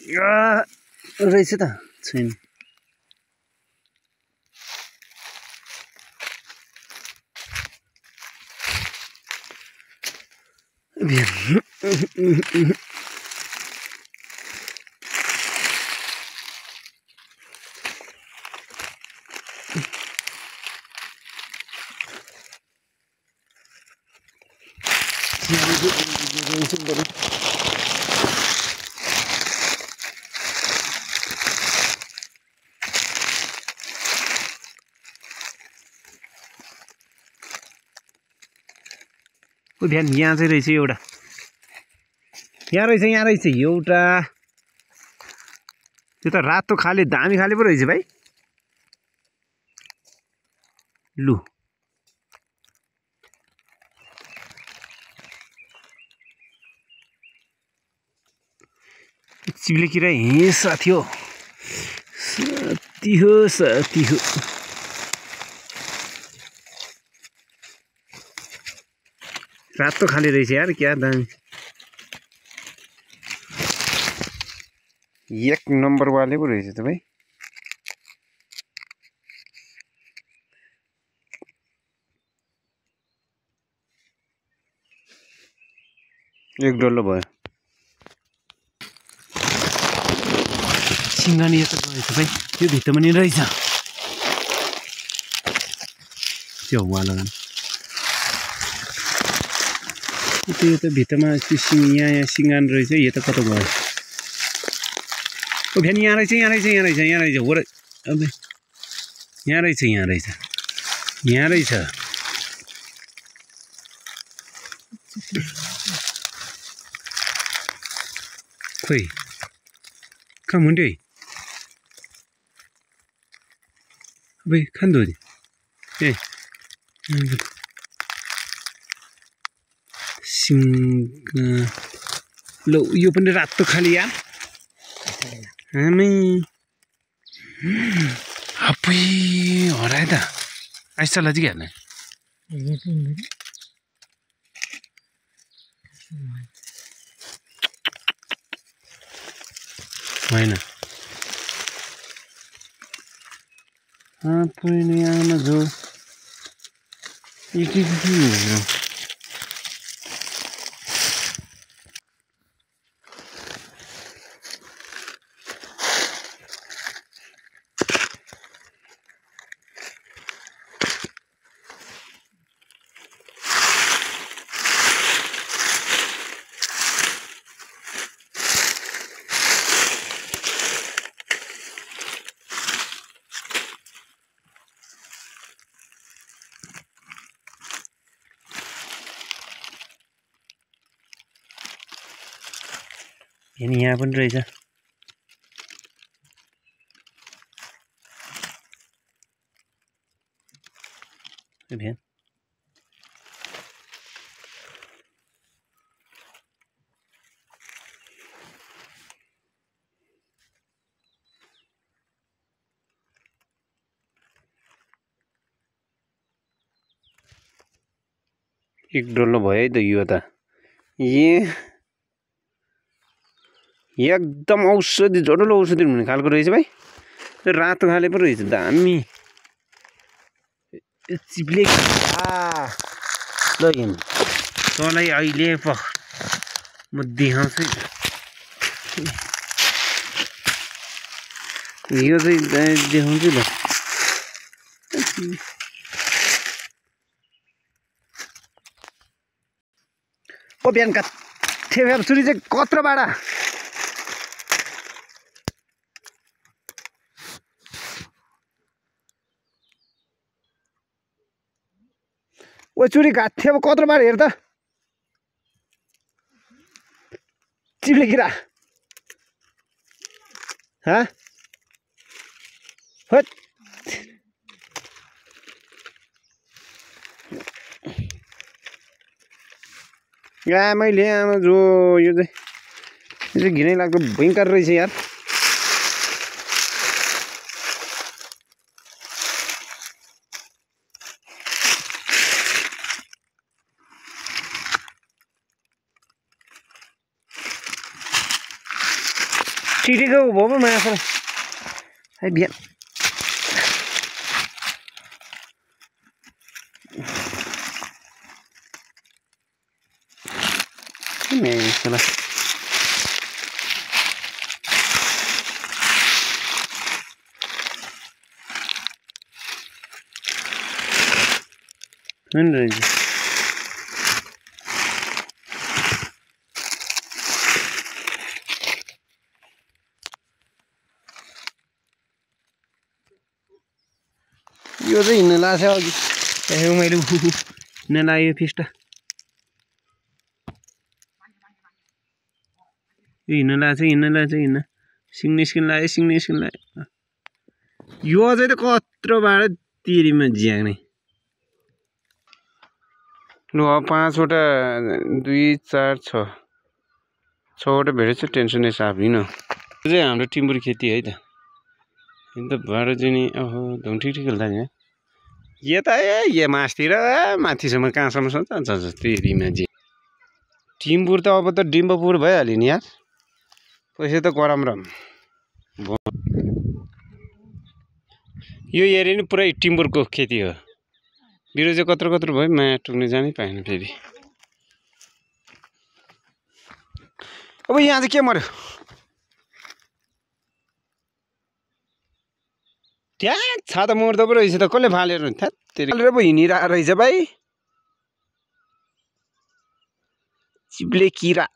रहेछ त छैन बिहान यहाँ चाहिँ रहेछ एउटा यहाँ रहेछ एउटा त्यो त रातो खाले दामी खाले पो रहेछ भाइ लु चिप्ले किरा हे साथी हो साथी हो रातो खाले रहेछ यार क्या दामी एक नंबर वाले पो रहेछ त भाइ एक डल्लो भयो सिंगानी यता गएछ भाइ त्यो भित्रमा नि रहेछ त्यो हुवा लगान त्यो त भित्रमा त्यो यहाँ सिंगान रहेछ यो त कता गयो ओ फेरि यहाँ रहेछ हो र अब यहाँ रहेछ खोइ कहाँ मुन्डे अबे खान्दो ए लो यो पनि रातो खाली यार हामी अपुई हराए त आइस ल चाहिँ हेर्ने होइन आपुई नि आमा जो एक यहाँ पनि रहेछ भेन एक डल्लो भयो है त यो त एकदम औषधि झोडलो औषधि हुने खालको रहेछ भाइ रातो खाले पो रहेछ दामी चिप्ले ल तँलाई अहिले म देखाउँछु यो चाहिँ देखाउँछु ल ओ बिहान थिए छुरी चाहिँ कत्रो बाडा ओ चुरी घाँथे अब कत्रो बार हेर त चिप्ले किरा हट मैले आमा जो यो चाहिँ घिनै लाग्दो भयङ्कर रहेछ यार छिटेको भयो पो माछा है बिहान मेसला यो चाहिँ हिँड्न लाग्छ अघि मैले हिँड्न लाग्यो फिस्टा हिँड्न लाग्छ सिङ निस्किन लाग्यो यो अझै त कत्रोबाट तिरीमा झ्याग्ने लु अब 5 वटा 2 4 6 6वटा भेटेछ टेन्सनै साफ हिँड यो चाहिँ हाम्रो टिम्बुर खेती है त अन्त भाडा चाहिँ नि ओहो धुम ठिक खेल्दा नि यता ए मासतिर माथिसम्म कहाँसम्म छ तिरीमा जे टिम्बुर त अब त डिम्बपुर भइहाल्यो नि यार पैसा त गरम यो एरिया नि पुरै टिम्बुरको खेती हो बिरु चाहिँ कत्रो भयो माया टुक्ने जानै पाएन फेरि अब यहाँ चाहिँ के मर्यो त्यहाँ छाता मर्दो पो रहेछ त कसले फालेर फालेर पो हिँडिरहेको रहेछ भाइ चिप्ले किरा